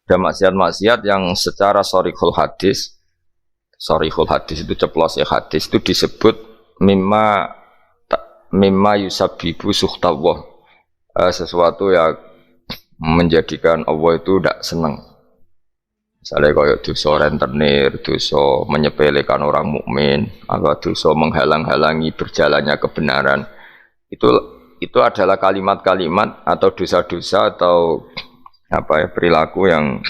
Ada maksiat-maksiat yang secara sorihul hadis itu ceplos ya hadis itu disebut mimma mimma yusabbibu suhtawah, sesuatu yang menjadikan Allah itu tidak senang. Misalnya kayak dosa rentenir, dosa menyepelekan orang mukmin, atau dosa menghalang-halangi berjalannya kebenaran. Itu adalah kalimat-kalimat atau dosa-dosa atau apa ya perilaku yang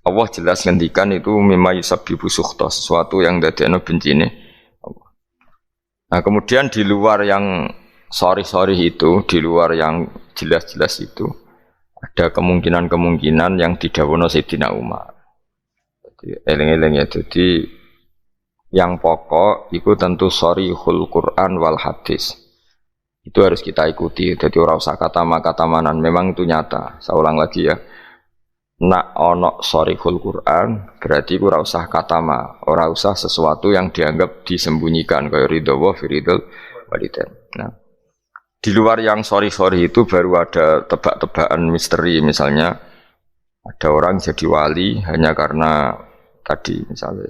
Allah jelas ngendikan itu mimma yusabbibu sukhta, sesuatu yang dadekno bencine. Nah, kemudian di luar yang sorry itu, di luar yang jelas-jelas itu, ada kemungkinan-kemungkinan yang didhawuhna Sayyidina Umar. Eling-eling ya, jadi yang pokok itu tentu sharihul Quran wal hadis. Itu harus kita ikuti. Jadi ora usah kata-makatamanan, memang itu nyata. Saya ulang lagi ya. Nak ono sharihul Quran berarti ora usah katama, ora usah sesuatu yang dianggap disembunyikan kayak ridho wa firidul walidain. Nah, di luar yang sorry itu baru ada tebak-tebakan misteri, misalnya ada orang jadi wali hanya karena tadi misalnya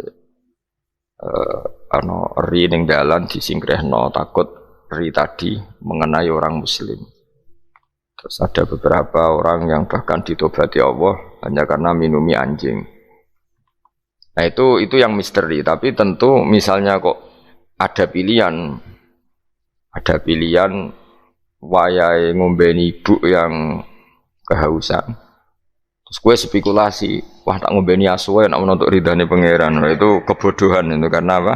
ri ning dalan disingkrehno takut ri tadi mengenai orang muslim. Terus ada beberapa orang yang bahkan ditobati Allah hanya karena minumi anjing. Nah itu yang misteri. Tapi tentu misalnya kok ada pilihan wayahe ngombeni ibu yang kehausan. Terus gue spekulasi, wah tak ngombeni asu nak menuntut ridhane pangeran. Nah, itu kebodohan itu karena apa?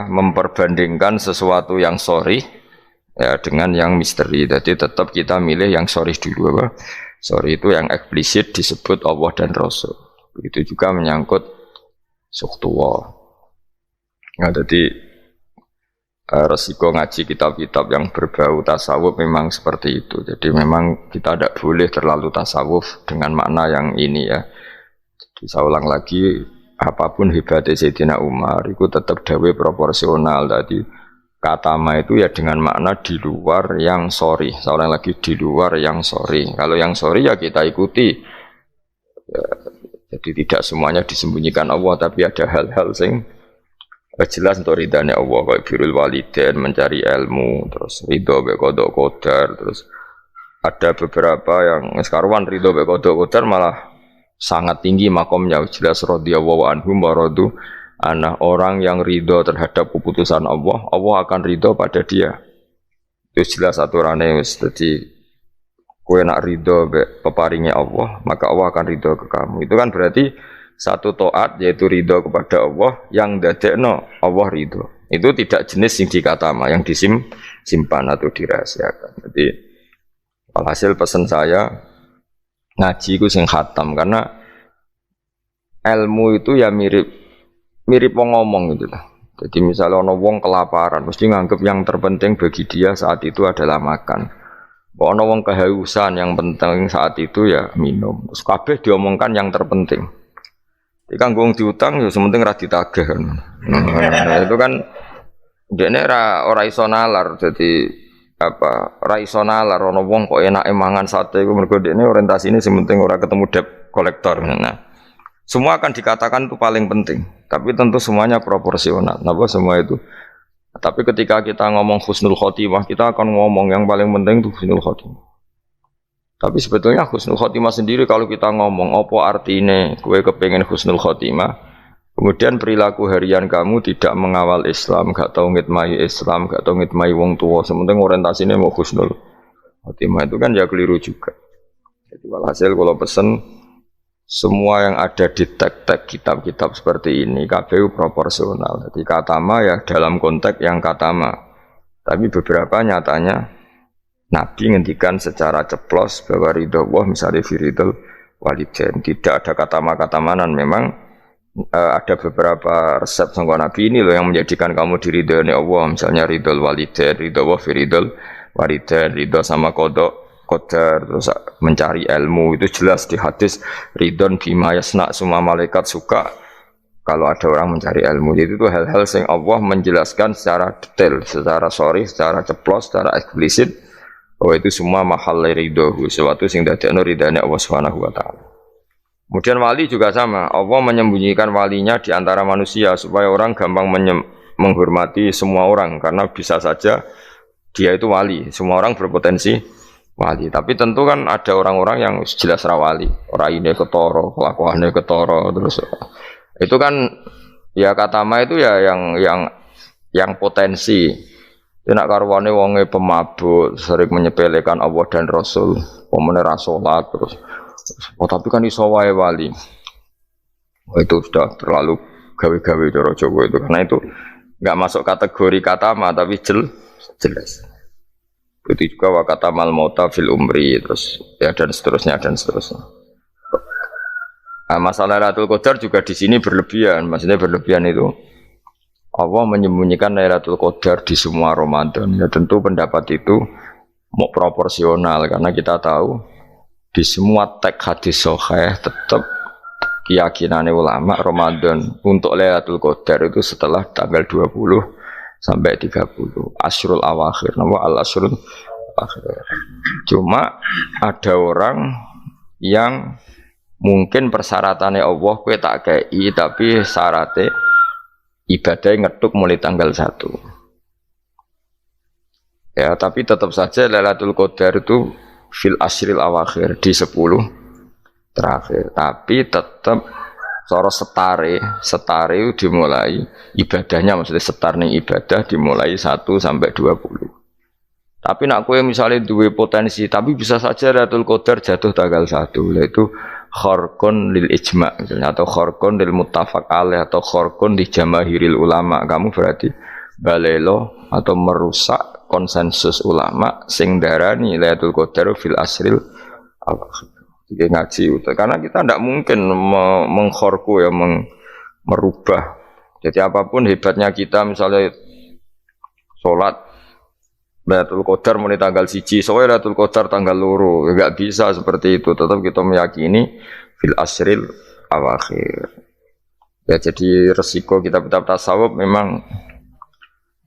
Memperbandingkan sesuatu yang sorry ya dengan yang misteri. Jadi tetap kita milih yang sorry dulu apa? Sorry itu yang eksplisit disebut Allah dan Rasul. Begitu juga menyangkut sukhtuwa. Nah, jadi resiko ngaji kitab-kitab yang berbau tasawuf memang seperti itu. Jadi memang kita tidak boleh terlalu tasawuf dengan makna yang ini ya. Jadi saya ulang lagi, apapun hebatnya Sayyidina Umar itu tetap dawe proporsional. Tadi katama itu ya dengan makna di luar yang sorry. Saya ulang lagi, di luar yang sorry. Kalau yang sorry ya kita ikuti ya, jadi tidak semuanya disembunyikan Allah, tapi ada hal-hal sing jelas untuk ridhanya Allah, kayak birrul walidain, mencari ilmu, terus ridho be qada qadar, terus ada beberapa yang sekarang ridho be qada qadar malah sangat tinggi makomnya, jelas radhiyallahu anhum wa radu anah, orang yang ridho terhadap keputusan Allah, Allah akan ridho pada dia. Itu jelas aturannya. Jadi kowe nak ridho be peparingnya Allah, maka Allah akan ridho ke kamu. Itu kan berarti satu taat yaitu ridho kepada Allah yang dadekno Allah ridho. Itu tidak jenis yang dikatama, yang disimpan atau dirahasiakan. Jadi alhasil pesan saya ngaji ku sing khatam, karena ilmu itu ya mirip wong ngomong gitu lah. Jadi misalnya ono wong kelaparan, mesti nganggep yang terpenting bagi dia saat itu adalah makan. Ono wong kehausan, yang penting saat itu ya minum. Terus kabeh diomongkan yang terpenting. Ikan gong diutang ya sementing ra ditagih kan. Nah, itu kan dene ora iso nalar, dadi apa ora iso nalar ana wong kok enake mangan sate iku mergo dene orientasine sementing ora ketemu debt kolektor. Nah, semua akan dikatakan itu paling penting, tapi tentu semuanya proporsional. Napa semua itu? Tapi ketika kita ngomong husnul khotimah, kita akan ngomong yang paling penting itu husnul khotimah. Tapi sebetulnya husnul khotimah sendiri kalau kita ngomong apa artinya gue kepengen husnul khotimah, kemudian perilaku harian kamu tidak mengawal Islam, gak tau ngitmai Islam, gak tau ngitmai wong tua, sementing orientasinya mau husnul khotimah, itu kan ya keliru juga. Jadi walhasil kalau pesen semua yang ada di teks-teks kitab-kitab seperti ini KPU proporsional. Jadi katama ya dalam konteks yang katama, tapi beberapa nyatanya Nabi ngendikan secara ceplos bahwa ridho Allah misalnya firidul walidain, tidak ada kata makatamanan. Memang ada beberapa resep sangka Nabi ini loh yang menjadikan kamu diridhoi Allah, misalnya ridho walidain, ridho Allah firidul walidain, ridho sama kodok qadar, terus mencari ilmu itu jelas di hadis ridhon bima yasna, semua malaikat suka kalau ada orang mencari ilmu. Jadi itu hal-hal yang Allah menjelaskan secara detail, secara sorry, secara ceplos, secara eksplisit bahwa itu semua mahal ridho, sesuatu sing dadekno ridane Allah Subhanahu wa taala. Kemudian wali juga sama, Allah menyembunyikan walinya di antara manusia supaya orang gampang menghormati semua orang karena bisa saja dia itu wali, semua orang berpotensi wali. Tapi tentu kan ada orang-orang yang jelas rawali, orang ini ketoro, kelakuannya ketoro, terus itu kan ya kata ma itu ya yang potensi. Tidak karuane wonge pemabuk, sering menyepelekan Allah dan Rasul, pemene ra salat terus. Oh tapi kan iso wae wali. Oh, itu sudah terlalu gawe-gawe cara Jawa itu karena itu enggak masuk kategori kata ma tapi jelas. Itu juga wa kata mal mauta fil umri terus ya dan seterusnya dan seterusnya. Nah, masalah Lailatul Qadar juga di sini berlebihan. Maksudnya berlebihan itu Allah menyembunyikan Lailatul Qadar di semua Ramadan. Ya tentu pendapat itu mau proporsional karena kita tahu di semua teks hadis sahih tetap keyakinan ulama Ramadan untuk Lailatul Qadar itu setelah tanggal 20 sampai 30 Asyrul Awakhir. Nama al-Asyrul Awakhir. Cuma ada orang yang mungkin persyaratannya Allah kowe tak kei tapi syaratnya ibadah ngetuk mulai tanggal 1. Ya, tapi tetap saja Lailatul Qadar itu fil asyril awakhir di 10 terakhir. Tapi tetap cara setare itu dimulai ibadahnya maksudnya setar ning ibadah dimulai 1 sampai 20. Tapi nak kowe misalnya duwe potensi tapi bisa saja Lailatul Qadar jatuh tanggal 1. Yaitu kharqun lil ijma' misalnya, atau kharqun lil muttafaq alaih atau kharqun li jamaahiril ulama. Kamu berarti balelo atau merusak konsensus ulama sing darani Lailatul Qadar fil asril awakhir. Jadi ngaji karena kita tidak mungkin mengkhorku ya merubah. Jadi apapun hebatnya kita misalnya sholat Lailatul Qadar mulai tanggal 1, soalnya Lailatul Qadar tanggal 2, enggak bisa seperti itu. Tetap kita meyakini fil asril awakhir. Ya jadi resiko kitab-kitab tasawuf memang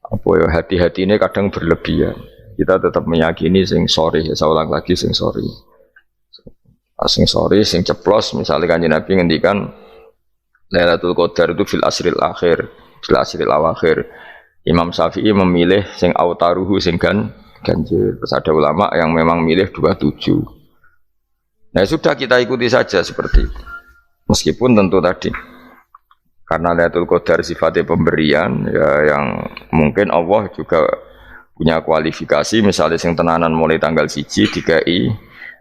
apa ya hati-hati ini kadang berlebihan. Kita tetap meyakini sing sorry, saya ulang lagi sing sorry. Sing sorry, sing ceplos misalnya Kanjeng Nabi ngendikan Lailatul Qadar itu fil asril akhir, fil asril awakhir. Imam Syafi'i memilih sing autaruhu sing ganjil. Terus ada ulama yang memang milih 27. Nah sudah kita ikuti saja seperti itu. Meskipun tentu tadi karena Lailatul Qadar sifatnya pemberian ya yang mungkin Allah juga punya kualifikasi misalnya sing tenanan mulai tanggal 1 dikai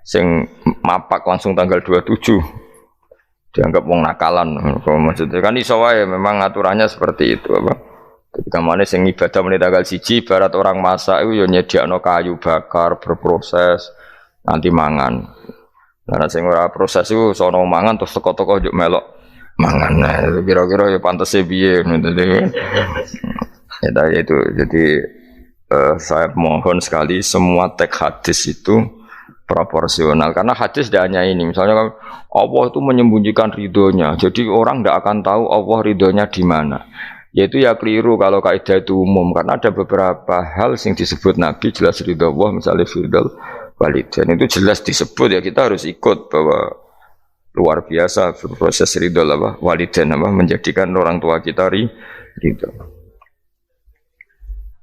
sing mapak langsung tanggal 27 dianggap wong nakalan. Maksudnya kan iso wae memang aturannya seperti itu apa. Ketika mana sing ibadah mulai tanggal 1 barat orang masak itu ya nyediakno kayu bakar berproses nanti mangan. Nah sing ora proses itu sono mangan terus teko-teko njuk melok mangan. Nah kira-kira ya pantese piye ya itu. Jadi saya mohon sekali semua teks hadis itu proporsional karena hadis tidak hanya ini. Misalnya Allah itu menyembunyikan ridhonya. Jadi orang tidak akan tahu Allah ridhonya di mana. Yaitu ya keliru kalau kaidah itu umum karena ada beberapa hal yang disebut Nabi jelas ridho Allah misalnya firdal walidain itu jelas disebut ya kita harus ikut bahwa luar biasa proses ridho apa walidain apa menjadikan orang tua kita ridho.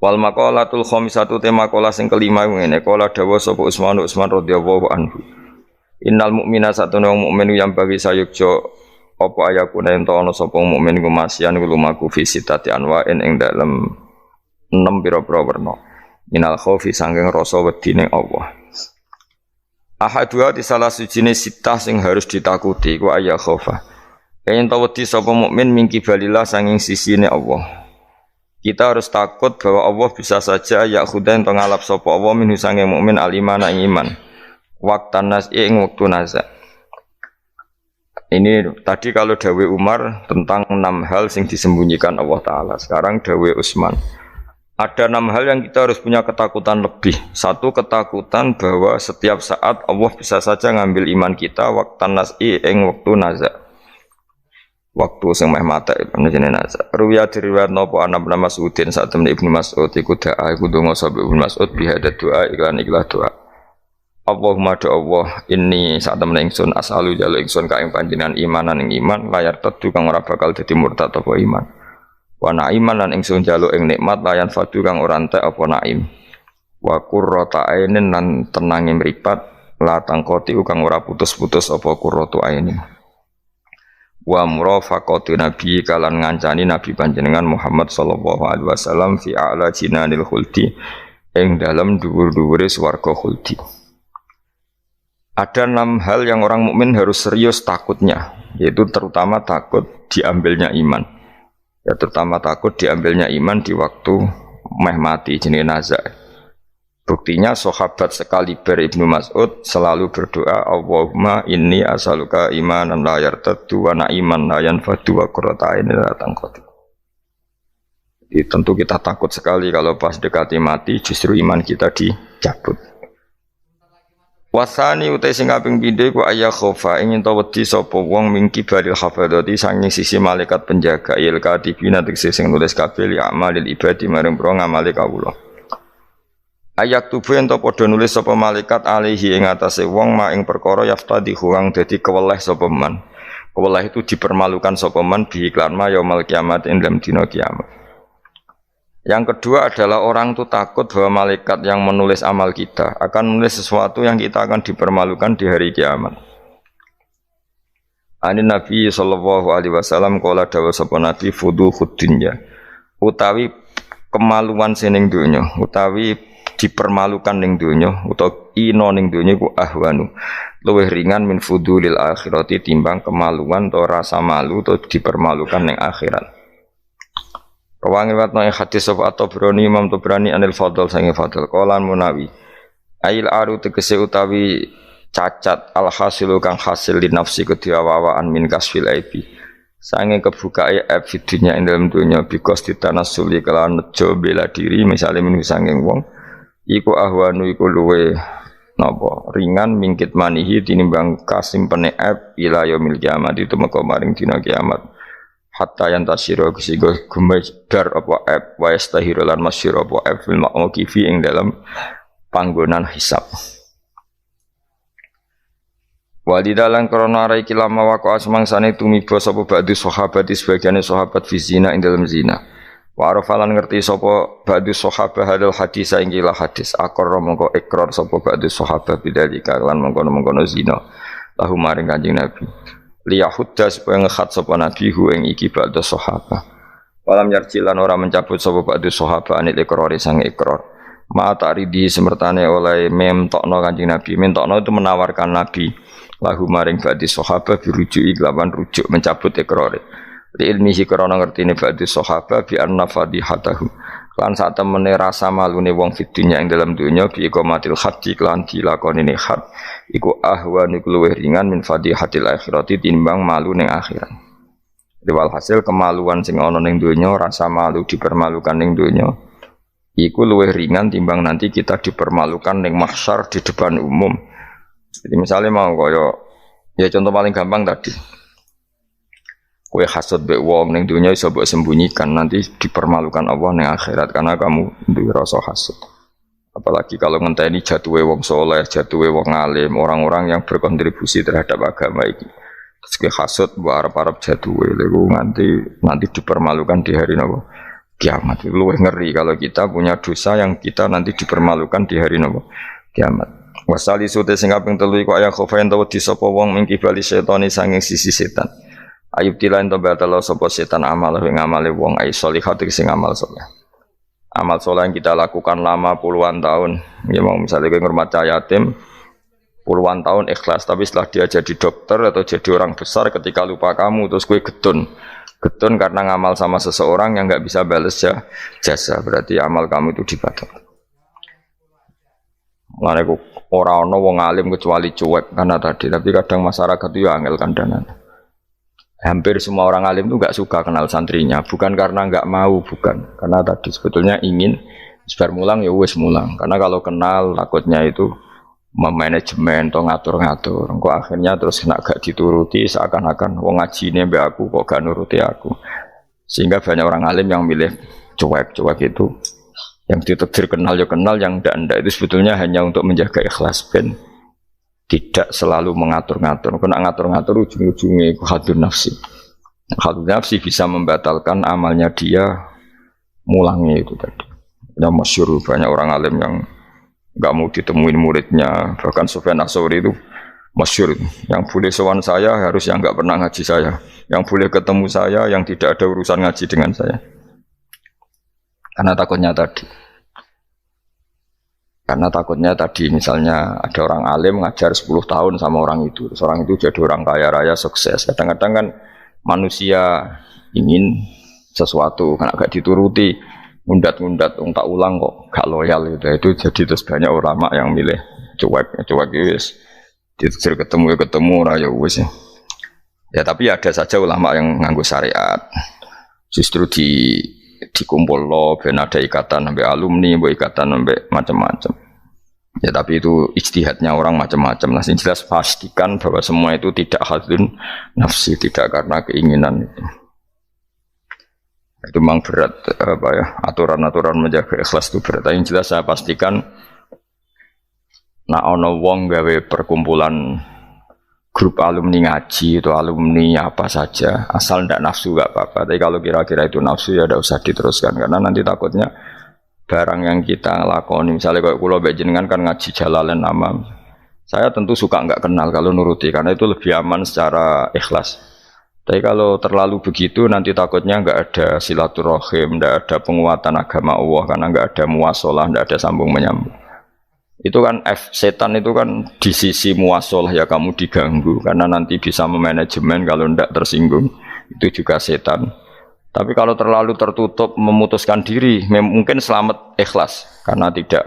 Wal maqalatul khamisatu tema qala sing kelima ngene qala dawa sapa Utsman radhiyallahu anhu. Innal mu'mina satuna wong mukmin yang bagi sayukjo apa ayakuna ento ana sapa mukmin iku masyan lumaku fi sitati anwa'in ing dalem 6 pira-pira werna. Minal khaufi sanging rasa wedine Allah. Ahadua di salah sijine sitah sing harus ditakuti ku aya khaufa. Yen wedi sapa mukmin mingki balillah sanging sisine Allah. Kita harus takut bahwa Allah bisa saja ya khudain to ngalap sapa Allah minhu sanging mukmin alimana iman. Waqtan nas ing wektu nazak. Ini tadi kalau dawe Umar tentang 6 hal yang disembunyikan Allah Ta'ala. Sekarang dawe Utsman. Ada 6 hal yang kita harus punya ketakutan lebih. Satu, ketakutan bahwa setiap saat Allah bisa saja ngambil iman kita waktan nas'i ing waktu nazak. waktu sing meh mate jenenge nazar. Ruwiya diriwayat napa ana Mas'udin sak temne Ibnu Mas'ud iku da'a iku donga sapa Ibnu Mas'ud bihada doa iklan ikhlas doa. Allahumma do Allah inni sak temne ingsun asalu jalu ingsun ka ing panjenengan imanan ing iman layar tetu kang ora bakal dadi murtad apa iman. Wa na'iman lan ingsun jalu ing nikmat layan fadu kang ora entek apa naim. Wa qurrata ainin lan tenange mripat la tangkoti kang ora putus-putus apa qurratu ainin. Wa murafaqatu nabi kalan ngancani nabi panjenengan Muhammad sallallahu alaihi wasallam fi a'la jinanil khuldi ing dalam dhuwur-dhuwure swarga khuldi. Ada 6 hal yang orang mukmin harus serius takutnya, yaitu terutama takut diambilnya iman. Ya terutama takut diambilnya iman di waktu meh mati jenenge nazar. Buktinya sahabat sekaliber Ibnu Mas'ud selalu berdoa Allahumma inni as'aluka imanan la yartaddu wa na'iman la yanfadu wa qurrata a'yunin la tanqati. Jadi tentu kita takut sekali kalau pas dekati mati justru iman kita dicabut. Wasani utai sing kaping pindho iku ayya khofa ingin ta wedi sapa wong mingki baril hafadzati sanging sisi malaikat penjaga il katibina tegese sing nulis kabeh li amalil ibadi maring pro ngamale kawula. Ayat tubuh ento padha nulis sapa malaikat alihi ing atase wong ma ing perkara yaftadi kang dadi keweleh sapa man. Keweleh itu dipermalukan sapa man bi iklan ma yaumil kiamat ing dalam dina kiamat. Yang kedua adalah orang itu takut bahwa malaikat yang menulis amal kita akan menulis sesuatu yang kita akan dipermalukan di hari kiamat. Ani Nabi sallallahu alaihi wasallam qala dawa sapa Nabi fuduhud dunya utawi kemaluan sining donya utawi dipermalukan ning donya utawa ino ning donya ku ahwanu luwih ringan min fudulil akhirati timbang kemaluan atau rasa malu atau dipermalukan ning akhirat. Rawangi watno ing hadis sapa At-Tabrani Imam Tabrani anil Fadl sange Fadl qalan Munawi ail aru tegese utawi cacat al hasilu kang hasil li nafsi kediawawaan min kasfil aibi sange kebukae aib fidunya ing dalam dunya bikos ditanasuli kelawan nejo bela diri misale min sanging wong iku ahwanu iku luwe napa ringan mingkit manihi tinimbang kasimpene aib ila yaumil kiamat itu meko maring dina kiamat. Hatta yang tasiro kesigo gumedar apa app wa yastahiru lan masyhur apa app fil mauqifi ing dalam panggonan hisab. Walidalan krana ara iki lama waqa semangsane tumiba sapa ba'du sahabat sebagiane sahabat fi zina ing dalam zina. Wa arafalan ngerti sapa ba'du sahabat hadal hadis ing hadis akor mongko ikrar sapa ba'du sahabat bidzalika lan mongko-mongko zina. Lahu maring Kanjeng Nabi. Liyahudda supaya ngekhat sapa nabi hu ing iki ba'da sahabat. Walam yarjilan ora mencabut sapa ba'da sahabat anil ikrari sang ikrar. Ma ta'ridi semertane oleh memtokno Kanjeng Nabi. Mentokno itu menawarkan Nabi lahu maring ba'da sahabat birujuki kelawan rujuk mencabut ikrare. Li ilmihi krana ngertine ba'da sahabat bi anna fadihatahu. Lan sak temene rasa malune wong fid dunya ing dalam dunya bi iqamatil haji lan dilakonine had iku ahwan iku luwih ringan min fadihatil akhirati timbang malu ning akhirat. Walhasil kemaluan sing ana ning dunya rasa malu dipermalukan ning dunya iku luwih ringan timbang nanti kita dipermalukan ning mahsyar di depan umum. Jadi misalnya mau kaya ya contoh paling gampang tadi. Kowe hasud mbek wong ning dunya iso mbok sembunyikan nanti dipermalukan Allah ning akhirat karena kamu duwe rasa hasud. Apalagi kalau ngenteni jatuhe wong soleh, jatuhe wong alim, orang-orang yang berkontribusi terhadap agama iki. Terus kowe hasud mbok arep-arep jatuhe lho nanti dipermalukan di hari napa? Kiamat. Luwih ngeri kalau kita punya dosa yang kita nanti dipermalukan di hari napa? Kiamat. Wasali sute sing kaping 3 iku aya khofaen tawa disapa wong mingki bali setani sanging sisi setan. Ayub tilain to batalo sapa setan amal ing amale wong ai sholihat sing amal saleh. Amal saleh yang kita lakukan lama puluhan tahun. Ya mau misalnya kowe ngurmat yatim puluhan tahun ikhlas tapi setelah dia jadi dokter atau jadi orang besar ketika lupa kamu terus kowe getun karena ngamal sama seseorang yang enggak bisa balas jasa berarti amal kamu itu dibatalkan. Mulane kok ora ana wong alim kecuali cuek karena tadi tapi kadang masyarakat itu ya angel kandhanan. Hampir semua orang alim itu nggak suka kenal santrinya, bukan karena nggak mau, bukan karena tadi sebetulnya ingin sebar mulang ya wes mulang, karena kalau kenal takutnya itu memanajemen atau ngatur-ngatur. Kok akhirnya terus nak gak dituruti seakan-akan wong ngaji ini mbak aku kok gak nuruti aku. Sehingga banyak orang alim yang milih cuek itu yang ditakdir kenal ya kenal, yang ndak itu sebetulnya hanya untuk menjaga ikhlas ben tidak selalu mengatur-ngatur. Kena ngatur-ngatur ujung-ujungnya hadun nafsi. Hadun nafsi bisa membatalkan amalnya dia mulangnya itu tadi. Yang masyhur banyak orang alim yang nggak mau ditemuin muridnya, bahkan Sufyan Ats-Tsauri itu masyhur, yang boleh sowan saya harus yang nggak pernah ngaji saya, yang boleh ketemu saya yang tidak ada urusan ngaji dengan saya, karena takutnya tadi misalnya ada orang alim ngajar 10 tahun sama orang itu, seorang itu jadi orang kaya raya sukses. Kadang-kadang kan manusia ingin sesuatu karena gak dituruti, ngundat tak ulang kok gak loyal gitu. Itu jadi terus banyak ulama yang milih cuek wis. Ditegur ketemu ora ya wis. Ya tapi ada saja ulama yang nganggo syariat. Justru dikumpul lo ben ada ikatan sampai alumni, ikatan sampai macam-macam. Ya tapi itu ijtihadnya orang macam-macam. Nah, yang jelas pastikan bahwa semua itu tidak hadun nafsi, tidak karena keinginan itu. Itu memang berat aturan-aturan menjaga ikhlas itu berat. Yang jelas saya pastikan nak ono wong gawe perkumpulan grup alumni ngaji atau alumni apa saja asal ndak nafsu gak apa-apa. Tapi kalau kira-kira itu nafsu ya udah usah diteruskan, karena nanti takutnya barang yang kita lakoni misalnya kalau kula mbek jenengan kan ngaji Jalalain Amam. Saya tentu suka enggak kenal kalau nuruti karena itu lebih aman secara ikhlas. Tapi kalau terlalu begitu nanti takutnya enggak ada silaturahim, enggak ada penguatan agama Allah karena enggak ada muwasalah, enggak ada sambung menyambung. Itu kan setan itu kan di sisi muwasalah ya kamu diganggu karena nanti bisa memanajemen kalau enggak tersinggung. Itu juga setan. Tapi kalau terlalu tertutup memutuskan diri mungkin selamat ikhlas karena tidak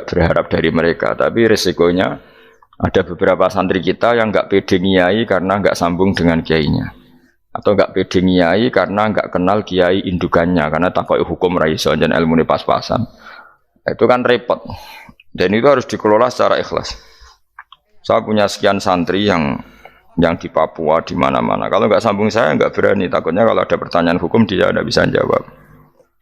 berharap dari mereka. Tapi resikonya ada beberapa santri kita yang enggak pede ngiyai karena enggak sambung dengan kiainya, atau enggak pede ngiyai karena enggak kenal kiai indukannya karena takoi hukum raiso dan ilmu pas-pasan. Itu kan repot dan itu harus dikelola secara ikhlas. Saya punya sekian santri yang di Papua di mana-mana. Kalau enggak sambung saya enggak berani, takutnya kalau ada pertanyaan hukum dia tidak bisa jawab.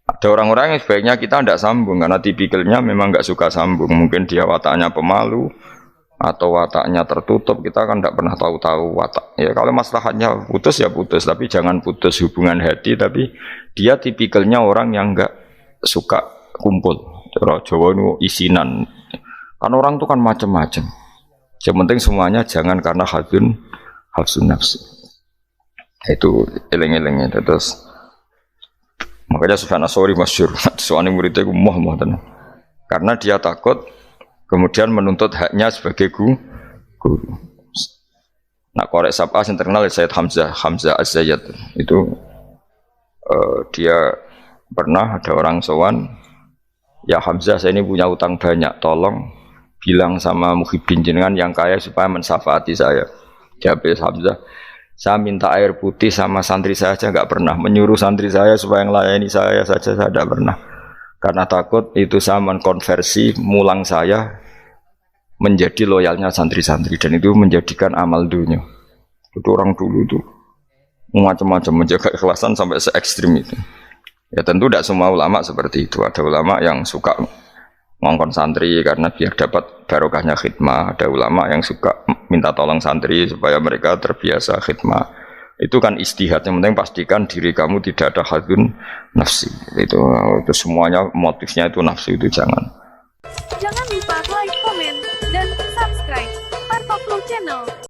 Ada orang-orang yang sebaiknya kita tidak sambung karena tipikalnya memang enggak suka sambung. Mungkin dia wataknya pemalu atau wataknya tertutup, kita kan tidak pernah tahu-tahu watak. Ya kalau maslahatnya putus ya putus, tapi jangan putus hubungan hati. Tapi dia tipikalnya orang yang enggak suka kumpul. Cara Jawa itu isinan. Kan orang itu kan macam-macam. Yang penting semuanya jangan karena hadun nafsi. Itu eleng-elengnya. Terus makanya Sufyan Ats-Tsauri masyhur. Soalnya muridnya itu moh tenan. Karena dia takut kemudian menuntut haknya sebagai guru. Nah, korek sapa yang terkenal Sayyid Hamzah Az-Zayyad itu dia pernah ada orang sowan, ya Hamzah saya ini punya utang banyak, tolong bilang sama Muhyiddin jenengan yang kaya supaya mensyafaati saya. Jawab Hamzah, saya minta air putih sama santri saya saja nggak pernah, menyuruh santri saya supaya melayani saya saja saya tidak pernah. Karena takut itu saya mengkonversi mulang saya menjadi loyalnya santri-santri dan itu menjadikan amal dunia. Itu orang dulu itu macam-macam menjaga ikhlasan sampai se ekstrim itu. Ya tentu tidak semua ulama seperti itu. Ada ulama yang suka ngongkon santri karena biar dapat barokahnya khidmah. Ada ulama yang suka minta tolong santri supaya mereka terbiasa khidmah. Itu kan istihad, yang penting pastikan diri kamu tidak ada hadun nafsi. Itu semuanya motifnya itu nafsi, itu jangan.